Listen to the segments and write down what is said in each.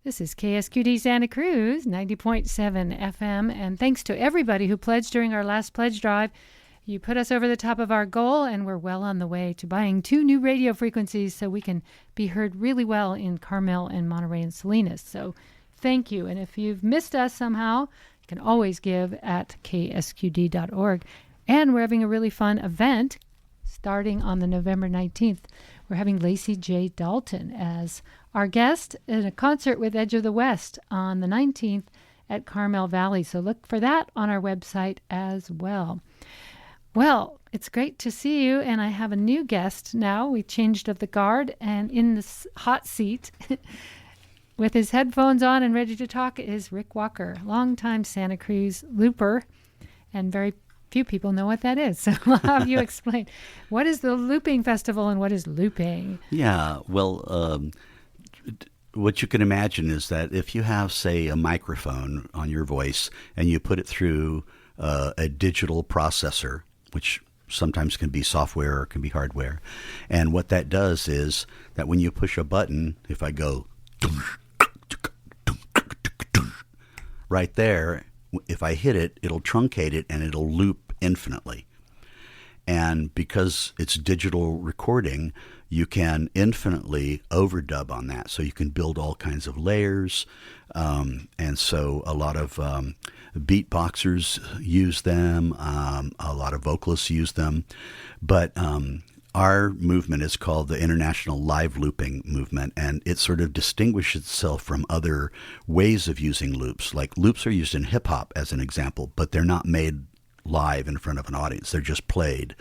This is KSQD Santa Cruz, 90.7 FM, and thanks to everybody who pledged during our last pledge drive. You put us over the top of our goal, and we're well on the way to buying 2 new radio frequencies so we can be heard really well in Carmel and Monterey and Salinas. So thank you. And if you've missed us somehow, you can always give at ksqd.org. And we're having a really fun event starting on the November 19th. We're having Lacey J. Dalton as our guest in a concert with Edge of the West on the 19th at Carmel Valley. So look for that on our website as well. Well, it's great to see you, and I have a new guest now. We changed of the guard, and in this hot seat with his headphones on and ready to talk is Rick Walker, longtime Santa Cruz looper, and very few people know what that is. So I'll have you explain. What is the Looping Festival and what is looping? Yeah, well, what you can imagine is that if you have, say, a microphone on your voice and you put it through a digital processor, which sometimes can be software or can be hardware, and what that does is that when you push a button, if I go right there, if I hit it, it'll truncate it and it'll loop infinitely. And because it's digital recording, you can infinitely overdub on that. So you can build all kinds of layers. And so a lot of beatboxers use them. A lot of vocalists use them. But our movement is called the International Live Looping Movement, and it sort of distinguishes itself from other ways of using loops. Like loops are used in hip-hop as an example, but they're not made live in front of an audience. They're just played.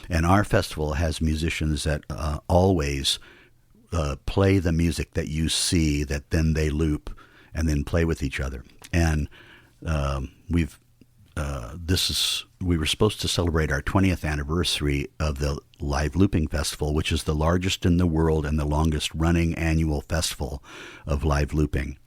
And our festival has musicians that always play the music that you see, that then they loop and then play with each other. And we were supposed to celebrate our 20th anniversary of the Live Looping Festival, which is the largest in the world and the longest running annual festival of live looping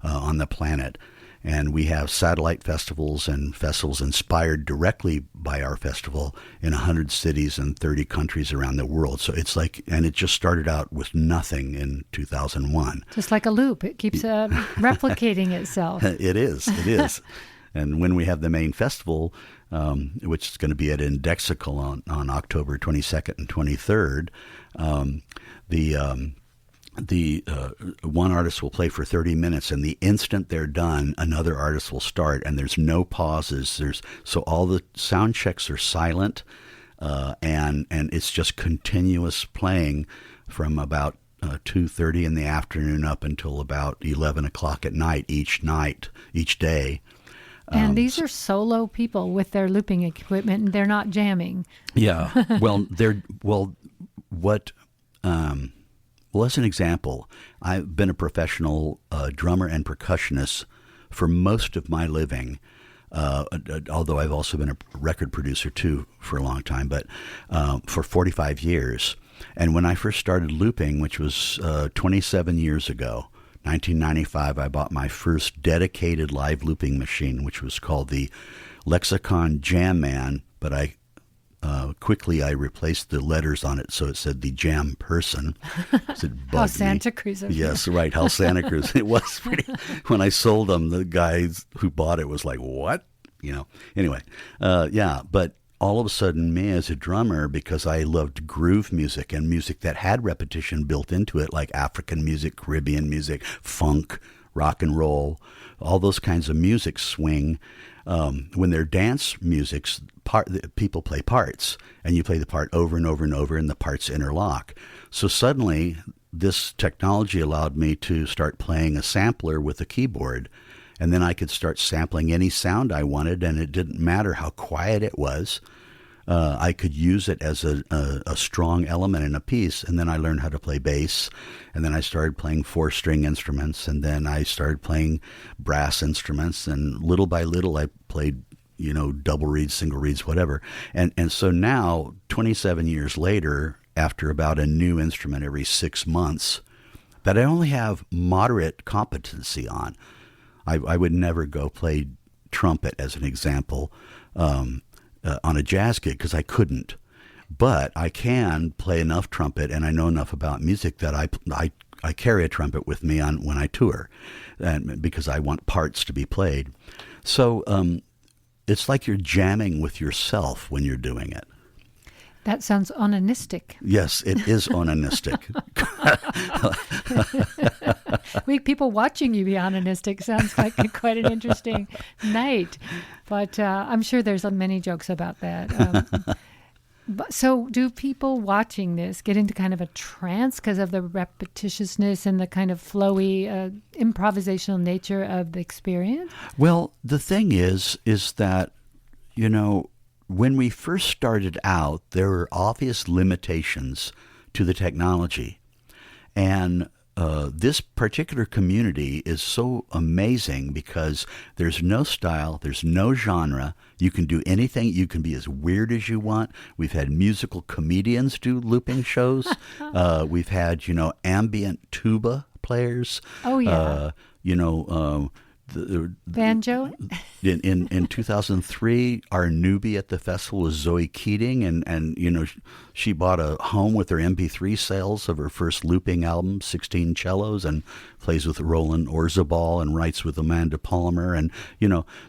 on the planet. And we have satellite festivals and festivals inspired directly by our festival in 100 cities and 30 countries around the world. So it's like, and it just started out with nothing in 2001. Just like a loop. It keeps replicating itself. It is. And when we have the main festival, which is going to be at Indexical on October 22nd and 23rd, the one artist will play for 30 minutes, and the instant they're done, another artist will start, and there's no pauses. So all the sound checks are silent, and it's just continuous playing from about 2:30 in the afternoon up until about 11 o'clock at night, each day. And these are solo people with their looping equipment, and they're not jamming. Yeah. Well, as an example, I've been a professional drummer and percussionist for most of my living, although I've also been a record producer too for a long time, but for 45 years. And when I first started looping, which was 27 years ago, 1995, I bought my first dedicated live looping machine, which was called the Lexicon Jam Man, but I replaced the letters on it so it said the Jam Person. How Santa Cruz. Yes, right, how Santa Cruz. It was pretty. When I sold them, the guys who bought it was like, what? Anyway, but all of a sudden, me as a drummer, because I loved groove music and music that had repetition built into it, like African music, Caribbean music, funk, rock and roll, all those kinds of music, swing. When they're dance musics, people play parts, and you play the part over and over and over, and the parts interlock. So suddenly, this technology allowed me to start playing a sampler with a keyboard, and then I could start sampling any sound I wanted, and it didn't matter how quiet it was. I could use it as a strong element in a piece, and then I learned how to play bass, and then I started playing 4-string instruments, and then I started playing brass instruments, and little by little I played, double reeds, single reeds, whatever. And so now, 27 years later, after about a new instrument every 6 months, that I only have moderate competency on. I would never go play trumpet, as an example, on a jazz gig because I couldn't. But I can play enough trumpet, and I know enough about music that I I carry a trumpet with me on when I tour, and because I want parts to be played. So it's like you're jamming with yourself when you're doing it. That sounds onanistic. Yes, it is onanistic. People watching you be onanistic sounds like quite an interesting night. But I'm sure there's many jokes about that. So do people watching this get into kind of a trance because of the repetitiousness and the kind of flowy improvisational nature of the experience? Well, the thing is that, when we first started out, there were obvious limitations to the technology. And this particular community is so amazing because there's no style, there's no genre. You can do anything. You can be as weird as you want. We've had musical comedians do looping shows. We've had, ambient tuba players. Oh, yeah. Banjo? In 2003, our newbie at the festival was Zoe Keating, and she bought a home with her MP3 sales of her first looping album, 16 cellos, and plays with Roland Orzabal and writes with Amanda Palmer, and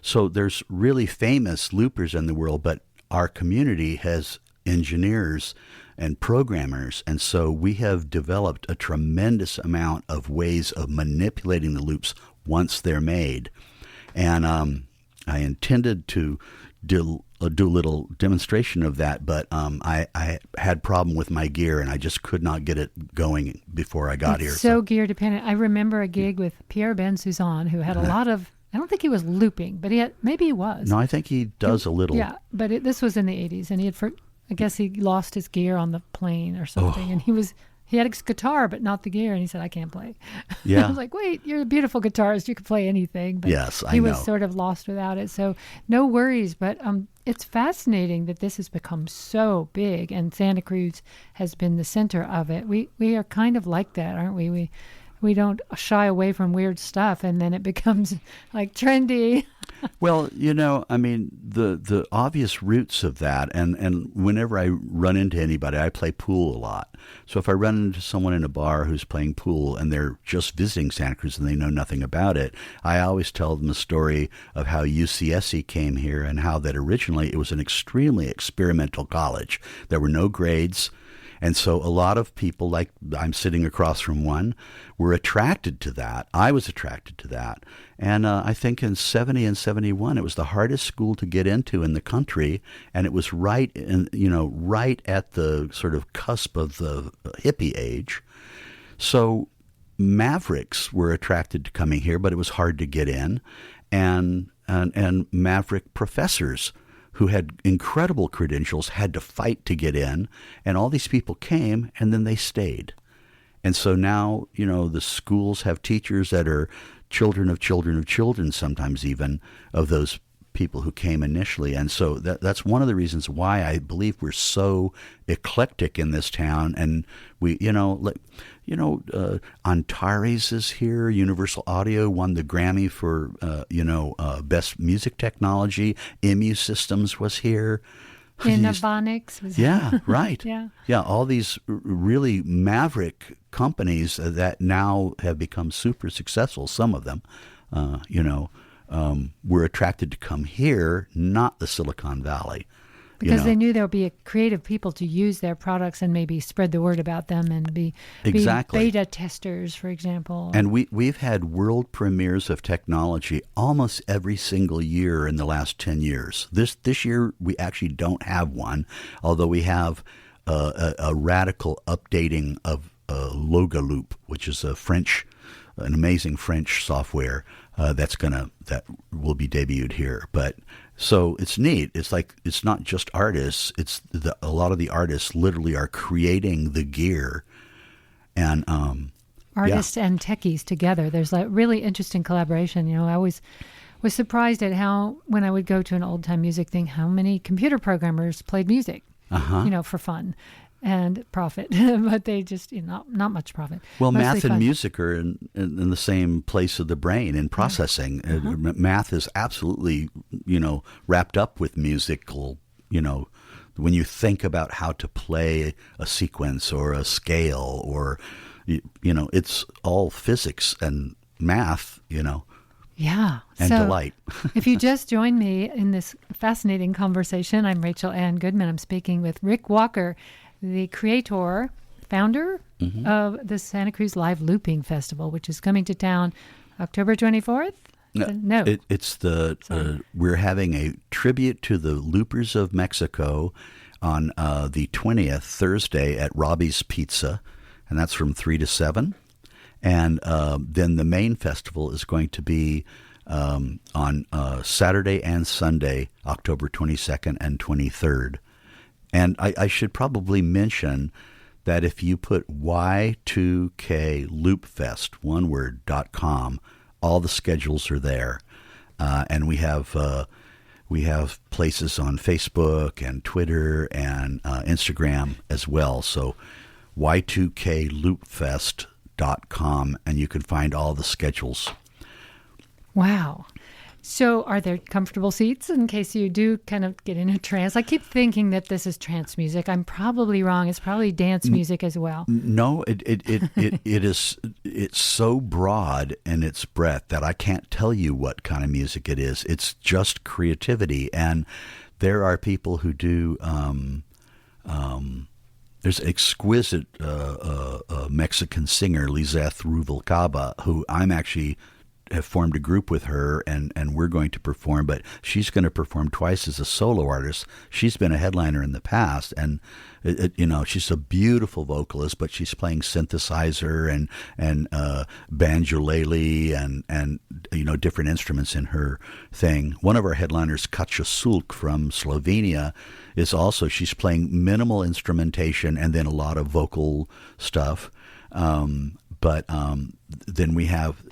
so there's really famous loopers in the world, but our community has engineers and programmers, and so we have developed a tremendous amount of ways of manipulating the loops once they're made. And I intended to do a little demonstration of that, but I had problem with my gear, and I just could not get it going before I got here. So gear dependent. I remember a gig with Pierre Bensoussan, who had a lot of, I don't think he was looping, but maybe he was. No, I think he does a little. Yeah, but this was in the 80s, and I guess he lost his gear on the plane or something, and he had his guitar, but not the gear, and he said, I can't play. Yeah. I was like, wait, you're a beautiful guitarist. You can play anything. But yes, I know. He was sort of lost without it, so no worries. But it's fascinating that this has become so big, and Santa Cruz has been the center of it. We are kind of like that, aren't we? We don't shy away from weird stuff, and then it becomes like trendy. Well, the obvious roots of that, and whenever I run into anybody, I play pool a lot. So if I run into someone in a bar who's playing pool and they're just visiting Santa Cruz and they know nothing about it, I always tell them the story of how UCSC came here and how that originally it was an extremely experimental college. There were no grades. And so a lot of people, like I'm sitting across from one, were attracted to that. I was attracted to that. And I think in 70 and 71, it was the hardest school to get into in the country. And it was right at the sort of cusp of the hippie age. So Mavericks were attracted to coming here, but it was hard to get in. And Maverick professors who had incredible credentials had to fight to get in, and all these people came, and then they stayed. And so now, the schools have teachers that are children of children of children, sometimes even, of those people who came initially. And so that's one of the reasons why I believe we're so eclectic in this town. And we, Antares is here. Universal Audio won the Grammy for, Best Music Technology. MU Systems was here. Innovonics was Yeah, right. Yeah. All these really maverick companies that now have become super successful, some of them, were attracted to come here, not the Silicon Valley. Because they knew there would be creative people to use their products and maybe spread the word about them and be beta testers, for example. And we've had world premieres of technology almost every single year in the last 10 years. This year we actually don't have one, although we have a radical updating of Logaloop, which is an amazing French software that will be debuted here. But so it's neat. It's like it's not just artists. It's a lot of the artists literally are creating the gear, and artists and techies together. There's like really interesting collaboration. I always was surprised at how when I would go to an old time music thing, how many computer programmers played music, for fun and profit, but they just not much profit. Well, Mostly math and fun. music are in the same place of the brain in processing. Math is absolutely, wrapped up with musical, when you think about how to play a sequence or a scale or, it's all physics and math, Yeah. and so delight. if you just joined me in this fascinating conversation, I'm Rachel Ann Goodman. I'm speaking with Rick Walker, the creator, founder of the Santa Cruz Live Looping Festival, which is coming to town October 24th. No. It's we're having a tribute to the Loopers of Mexico on the 20th, Thursday, at Robbie's Pizza, and that's from 3 to 7. And then the main festival is going to be on Saturday and Sunday, October 22nd and 23rd. And I should probably mention that if you put Y2KLoopFest, one word, .com, all the schedules are there. And we have places on Facebook and Twitter and Instagram as well. So Y2KLoopFest.com, and you can find all the schedules. Wow. So are there comfortable seats in case you do kind of get in a trance? I keep thinking that this is trance music. I'm probably wrong. It's probably dance music as well. No, it is. It's so broad in its breadth that I can't tell you what kind of music it is. It's just creativity, and there are people who do. There's an exquisite Mexican singer, Lizeth Rubalcaba, who I'm actually have formed a group with her, and we're going to perform, but she's going to perform twice as a solo artist. She's been a headliner in the past, and she's a beautiful vocalist, but she's playing synthesizer and banjolele and different instruments in her thing. One of our headliners, Katja Sulk from Slovenia, is also, she's playing minimal instrumentation and then a lot of vocal stuff. But then we have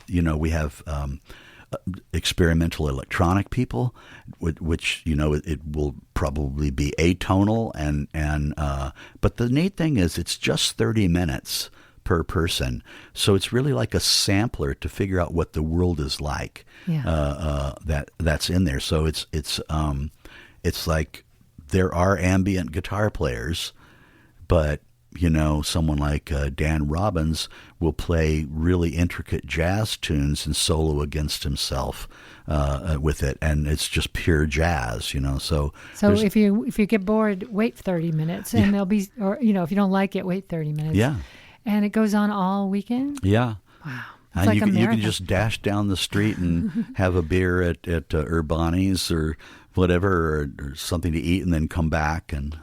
experimental electronic people, which it will probably be atonal, and but the neat thing is it's just 30 minutes per person, so it's really like a sampler to figure out what the world is like. Yeah. That's in there. So it's like there are ambient guitar players, but someone like Dan Robbins will play really intricate jazz tunes and solo against himself with it, and it's just pure jazz, So if you get bored, wait 30 minutes, and there'll be, or if you don't like it, wait 30 minutes. Yeah, and it goes on all weekend. Yeah. Wow. And like you can just dash down the street and have a beer at Urbani's or whatever, or something to eat, and then come back and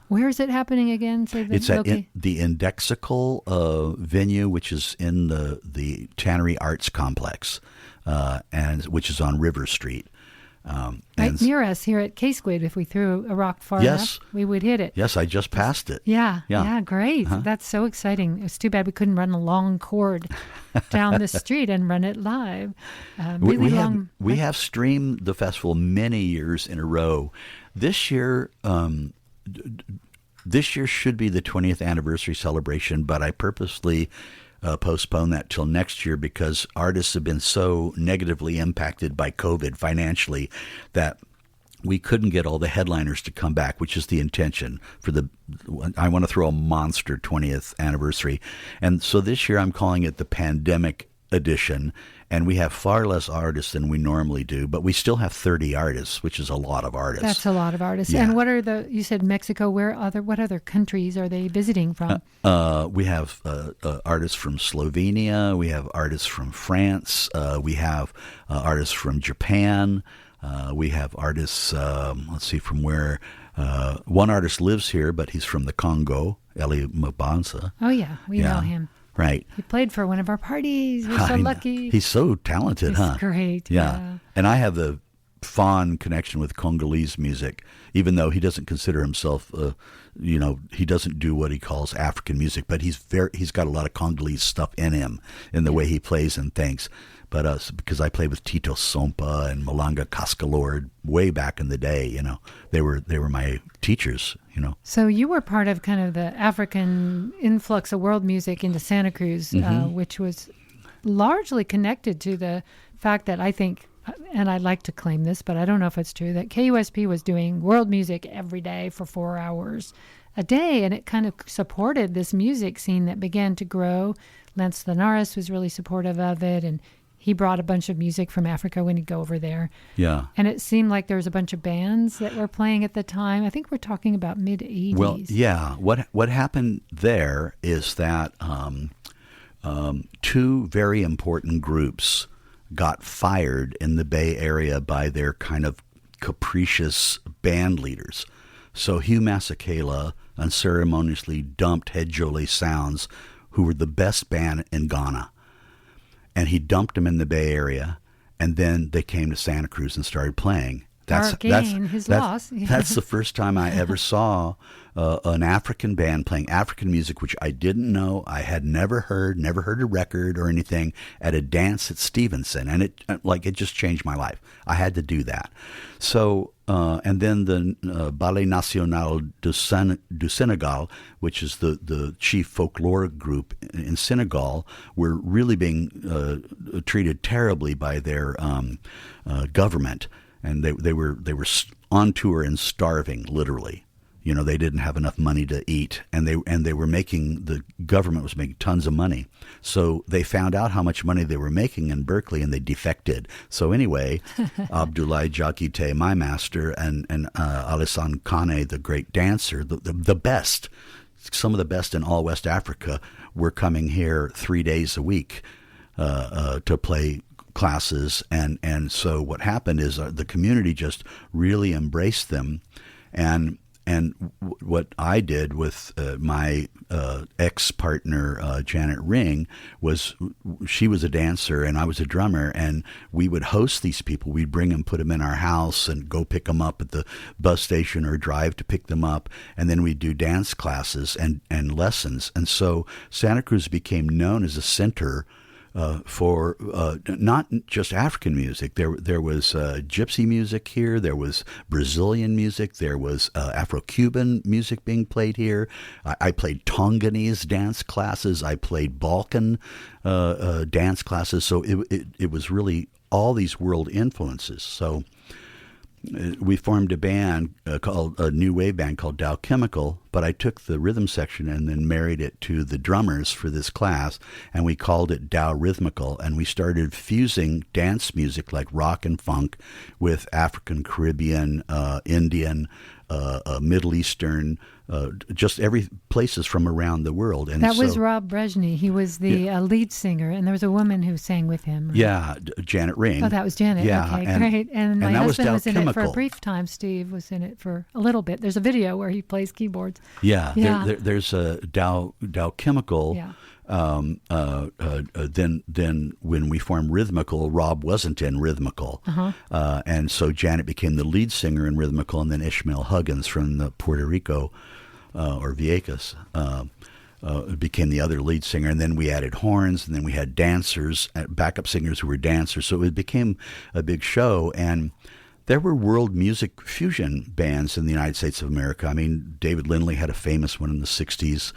where is it happening again? It's at the Indexical venue, which is in the Tannery Arts Complex, and which is on River Street. Right near us here at K-Squid. If we threw a rock far enough, we would hit it. Yes, I just passed it. Yeah, great. That's so exciting. It's too bad we couldn't run a long cord down the street and run it live. We have streamed the festival many years in a row. This year should be the 20th anniversary celebration, but I purposely postpone that till next year because artists have been so negatively impacted by COVID financially that we couldn't get all the headliners to come back, which is the intention for I want to throw a monster 20th anniversary. And so this year I'm calling it the pandemic edition, and we have far less artists than we normally do, but we still have 30 artists, which is a lot of artists. That's a lot of artists. Yeah. And what are you said Mexico, what other countries are they visiting from? We have artists from Slovenia, we have artists from France, we have artists from Japan, we have artists, let's see from where, one artist lives here, but he's from the Congo, Eli Mabanza. Oh yeah, we know him. Right. He played for one of our parties. We're so lucky. He's so talented, He's great. Yeah. And I have the fond connection with Congolese music, even though he doesn't consider himself, he doesn't do what he calls African music, but he's got a lot of Congolese stuff in him, in the way he plays and thinks. But because I played with Tito Sompa and Malanga Cascalord way back in the day, they were my teachers, So you were part of kind of the African influx of world music into Santa Cruz, which was largely connected to the fact that I think, and I'd like to claim this, but I don't know if it's true, that KUSP was doing world music every day for 4 hours. a day, and it kind of supported this music scene that began to grow. Lance Linares was really supportive of it, and he brought a bunch of music from Africa when he'd go over there. Yeah. And it seemed like there was a bunch of bands that were playing at the time. I think we're talking about mid-'80s. Well, yeah. What happened there is that two very important groups got fired in the Bay Area by their kind of capricious band leaders. So Hugh Masekela unceremoniously dumped Head Jolie Sounds, who were the best band in Ghana. And he dumped them in the Bay Area, and then they came to Santa Cruz and started playing. His loss. That's the first time I ever saw an African band playing African music, which I didn't know. I had never heard a record or anything, at a dance at Stevenson, and it just changed my life. I had to do that. So, and then the Ballet National du Senegal, which is the chief folklore group in Senegal, were really being treated terribly by their government. And they were on tour and starving, literally. You know, they didn't have enough money to eat, and the government was making tons of money. So they found out how much money they were making in Berkeley, and they defected. So anyway, Abdoulaye Diakité, my master, and Alassane Kane, the great dancer, the best, some of the best in all West Africa, were coming here 3 days a week to play classes, and so what happened is the community just really embraced them, and what I did with my ex-partner Janet Ring was, she was a dancer and I was a drummer, and we would host these people. We'd bring them, put them in our house, and go pick them up at the bus station or drive to pick them up, and then we'd do dance classes and lessons. And so Santa Cruz became known as a center for not just African music. There was gypsy music here. There was Brazilian music. There was Afro-Cuban music being played here. I played Tonganese dance classes. I played Balkan dance classes. So it was really all these world influences. So we formed a band called a new wave band called Dow Chemical, but I took the rhythm section and then married it to the drummers for this class, and we called it Dow Rhythmical, and we started fusing dance music like rock and funk with African, Caribbean, Indian, Middle Eastern, just every places from around the world. And that was Rob Brezhny. He was the lead singer, and there was a woman who sang with him. Right? Yeah, Janet Ring. Oh, that was Janet. Yeah, okay, great. And my husband was in Chemical. it for a brief time. Steve was in it for a little bit. There's a video where he plays keyboards. Yeah. There's a Dow Chemical. Yeah. Then when we formed Rhythmical, Rob wasn't in Rhythmical. And so Janet became the lead singer in Rhythmical, and then Ishmael Huggins from the Puerto Rico, or Vieques, became the other lead singer. And then we added horns, and then we had dancers, backup singers who were dancers. So it became a big show. And there were world music fusion bands in the United States of America. I mean, David Lindley had a famous one in the 60s.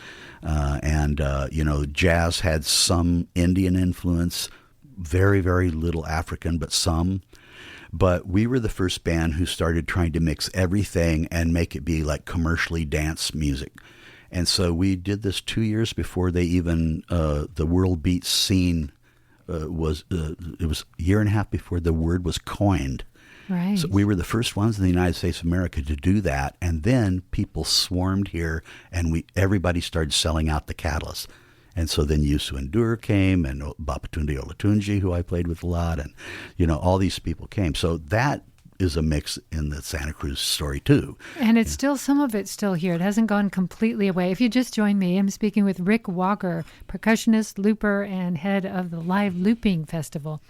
Jazz had some Indian influence, very, very little African, but some. But we were the first band who started trying to mix everything and make it be like commercially dance music. And so we did this 2 years before they even, the world beat scene it was a year and a half before the word was coined. Right. So we were the first ones in the United States of America to do that, and then people swarmed here, and everybody started selling out the Catalyst. And so then Youssou N'Dour came, and Babatunde Olatunji, who I played with a lot, and all these people came. So that is a mix in the Santa Cruz story too. And it's still, some of it's still here. It hasn't gone completely away. If you just joined me, I'm speaking with Rick Walker, percussionist, looper, and head of the Live Looping Festival,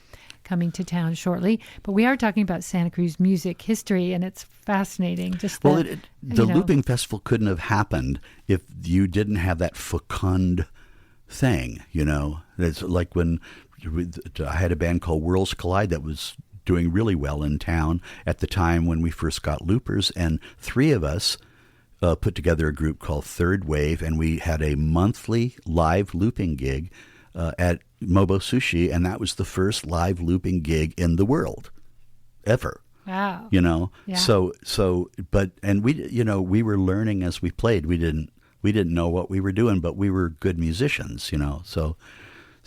coming to town shortly. But we are talking about Santa Cruz music history, and it's fascinating. The Looping Festival couldn't have happened if you didn't have that fecund thing, It's like when I had a band called Worlds Collide that was doing really well in town at the time when we first got loopers, and three of us put together a group called Third Wave, and we had a monthly live looping gig at Mobo Sushi, and that was the first live looping gig in the world ever. Wow. You know, Yeah. but we were learning as we played. We didn't know what we were doing, but we were good musicians. You know,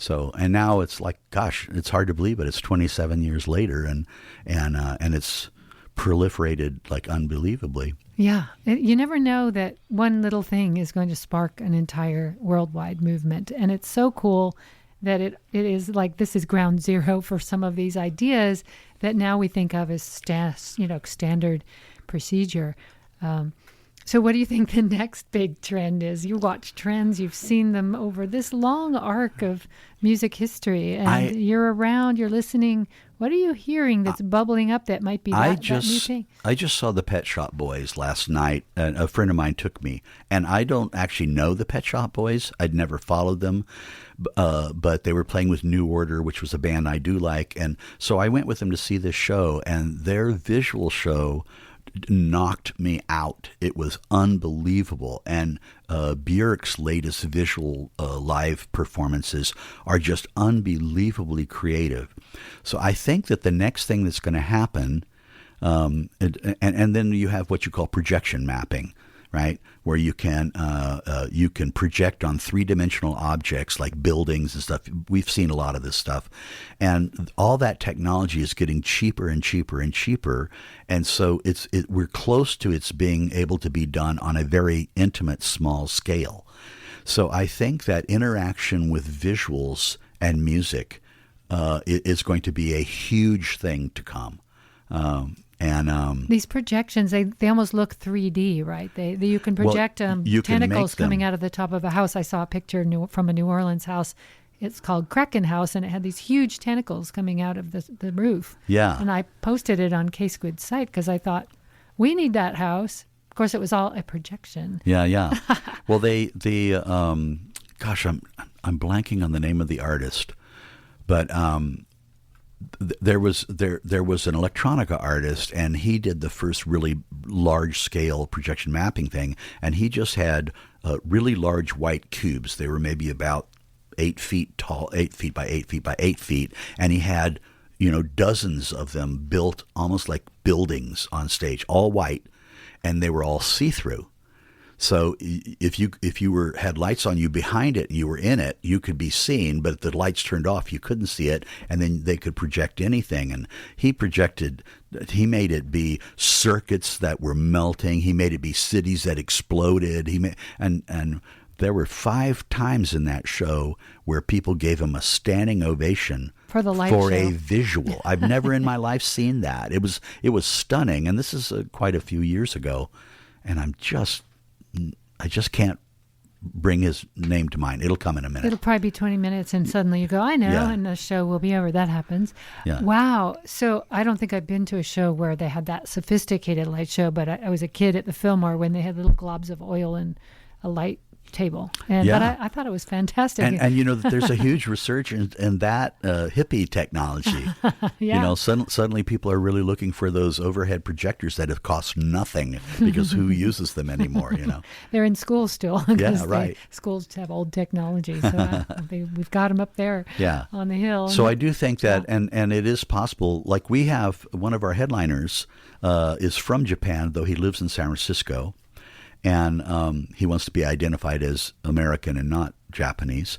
and now it's like, gosh, it's hard to believe it. It's 27 years later, and it's proliferated like unbelievably. Yeah. You never know that one little thing is going to spark an entire worldwide movement. And it's so cool that it is like this is ground zero for some of these ideas that now we think of as standard procedure. So what do you think the next big trend is? You watch trends, you've seen them over this long arc of music history, and you're around, you're listening. What are you hearing that's bubbling up that might be that new thing? I just saw the Pet Shop Boys last night, and a friend of mine took me. And I don't actually know the Pet Shop Boys. I'd never followed them, but they were playing with New Order, which was a band I do like. And so I went with them to see this show, and their visual show knocked me out. It was unbelievable. And Björk's latest visual live performances are just unbelievably creative. So I think that the next thing that's going to happen, and then you have what you call projection mapping, right? Where you can project on three-dimensional objects like buildings and stuff. We've seen a lot of this stuff. And all that technology is getting cheaper and cheaper and cheaper. And so we're close to its being able to be done on a very intimate, small scale. So I think that interaction with visuals and music is going to be a huge thing to come. These projections, they almost look 3D, right? You can project tentacles coming out of the top of a house. I saw a picture from a New Orleans house. It's called Kraken House, and it had these huge tentacles coming out of the roof. Yeah. And I posted it on K-Squid's site because I thought, we need that house. Of course, it was all a projection. Yeah. Well, gosh, I'm blanking on the name of the artist, but there was an electronica artist, and he did the first really large scale projection mapping thing, and he just had really large white cubes. They were maybe about 8 feet tall, 8 feet by 8 feet by 8 feet, and he had dozens of them built almost like buildings on stage, all white, and they were all see-through. So if you had lights on you behind it and you were in it, you could be seen, but if the lights turned off, you couldn't see it, and then they could project anything. And he made it be circuits that were melting. He made it be cities that exploded. And there were 5 times in that show where people gave him a standing ovation for a visual. I've never in my life seen that. It was stunning, and this is quite a few years ago, and I just can't bring his name to mind. It'll come in a minute. It'll probably be 20 minutes, and suddenly you go, I know, and the show will be over. That happens. Yeah. Wow. So I don't think I've been to a show where they had that sophisticated light show, but I was a kid at the Fillmore when they had little globs of oil and a light table. But I thought it was fantastic. And there's a huge resurgence in that hippie technology. Yeah. Suddenly people are really looking for those overhead projectors that have cost nothing because who uses them anymore, They're in school still. Yeah, right. Schools have old technology, so we've got them up there on the hill. So I do think that, and it is possible, like we have one of our headliners is from Japan, though he lives in San Francisco. And he wants to be identified as American and not Japanese.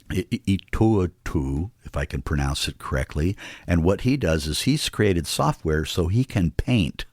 Itoatu, if I can pronounce it correctly. And what he does is he's created software so he can paint.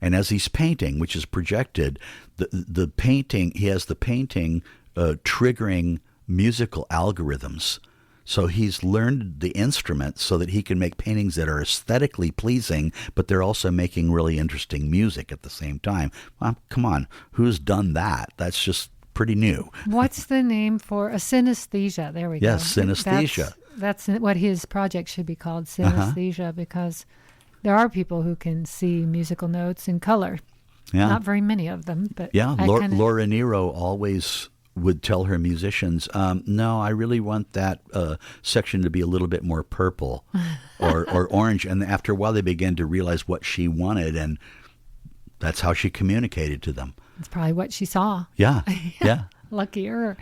And as he's painting, which is projected, the painting, he has the painting triggering musical algorithms. So he's learned the instrument so that he can make paintings that are aesthetically pleasing, but they're also making really interesting music at the same time. Well, come on, who's done that? That's just pretty new. What's the name for a synesthesia? There we go. Yes, synesthesia. That's what his project should be called, synesthesia, because there are people who can see musical notes in color. Yeah. Not very many of them, but Laura Nero always would tell her musicians, no, I really want that section to be a little bit more purple or orange. And after a while, they began to realize what she wanted, and that's how she communicated to them. It's probably what she saw. Yeah. Luckier.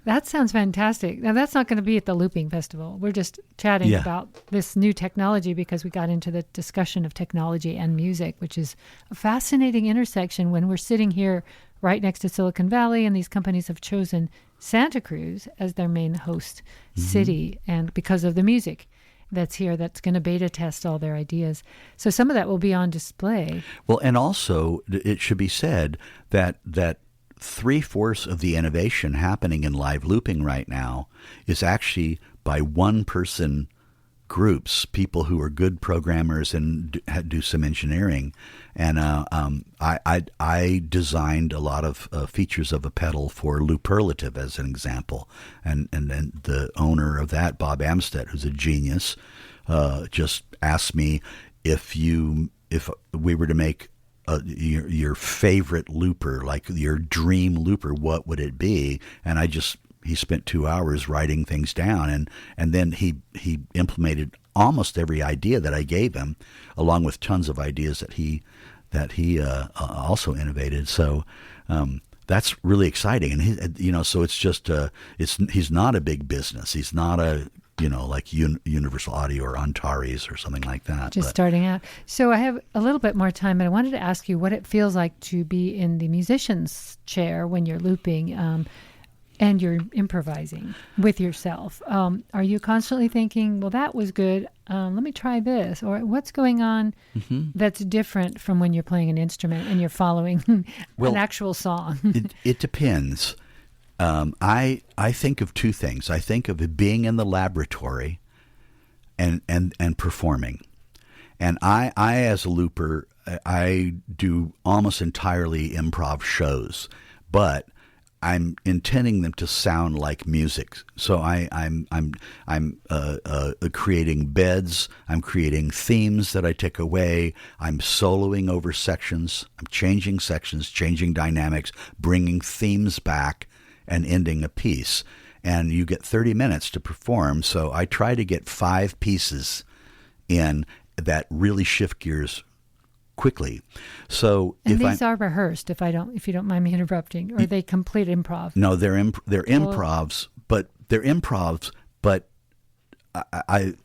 That sounds fantastic. Now, that's not going to be at the Looping Festival. We're just chatting about this new technology because we got into the discussion of technology and music, which is a fascinating intersection when we're sitting here right next to Silicon Valley, and these companies have chosen Santa Cruz as their main host city, and because of the music that's here, that's going to beta test all their ideas. So some of that will be on display. Well, and also it should be said that 3/4 of the innovation happening in live looping right now is actually by one-person groups, people who are good programmers and do some engineering. And I designed a lot of features of a pedal for Looperlative as an example. And then the owner of that, Bob Amstead, who's a genius, just asked me if we were to make your favorite looper, like your dream looper, what would it be? And he spent 2 hours writing things down, and then he implemented almost every idea that I gave him, along with tons of ideas that he also innovated. So that's really exciting, and so it's just he's not a big business. He's not a like Universal Audio or Antares or something like that. Just starting out. So I have a little bit more time, and I wanted to ask you what it feels like to be in the musician's chair when you're looping and you're improvising with yourself. Are you constantly thinking, well, that was good, let me try this? Or what's going on that's different from when you're playing an instrument and you're following an actual song? It depends. I think of two things. I think of it being in the laboratory and performing. And I as a looper, I do almost entirely improv shows, but I'm intending them to sound like music. So I'm creating beds. I'm creating themes that I take away. I'm soloing over sections. I'm changing sections, changing dynamics, bringing themes back, and ending a piece. And you get 30 minutes to perform. So I try to get 5 pieces in that really shift gears quickly. So these are rehearsed, if you don't mind me interrupting, or are they complete improv? No, they're improvs, but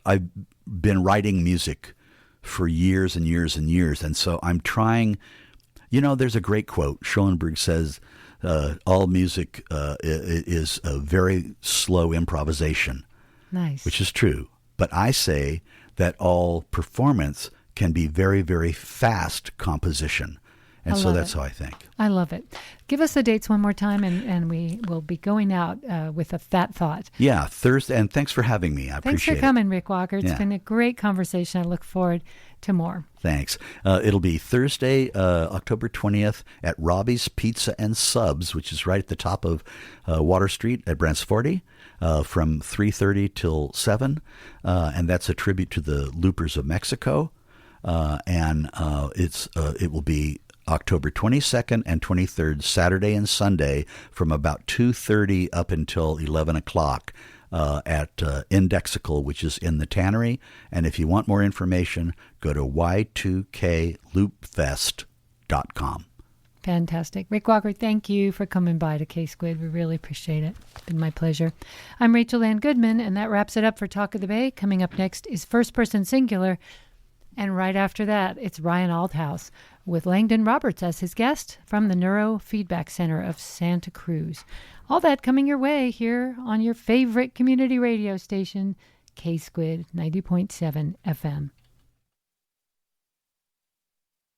I've been writing music for years and years and years, and so I'm trying. There's a great quote. Schoenberg says, "All music is a very slow improvisation." Nice, which is true. But I say that all performance can be very, very fast composition. And so that's how I think. I love it. Give us the dates one more time, and we will be going out with that thought. Yeah, Thursday. And thanks for having me. I appreciate it. Thanks for coming, Rick Walker. It's been a great conversation. I look forward to more. Thanks. It'll be Thursday, October 20th at Robbie's Pizza and Subs, which is right at the top of Water Street at Bransfordy, from 3:30 till 7. And that's a tribute to the Loopers of Mexico. It will be October 22nd and 23rd, Saturday and Sunday, from about 2:30 up until 11 o'clock at Indexical, which is in the Tannery. And if you want more information, go to y2kloopfest.com. Fantastic. Rick Walker, thank you for coming by to K-Squid. We really appreciate it. It's been my pleasure. I'm Rachel Ann Goodman, and that wraps it up for Talk of the Bay. Coming up next is First Person Singular. And right after that, it's Ryan Althouse with Langdon Roberts as his guest from the Neurofeedback Center of Santa Cruz. All that coming your way here on your favorite community radio station, K-Squid 90.7 FM.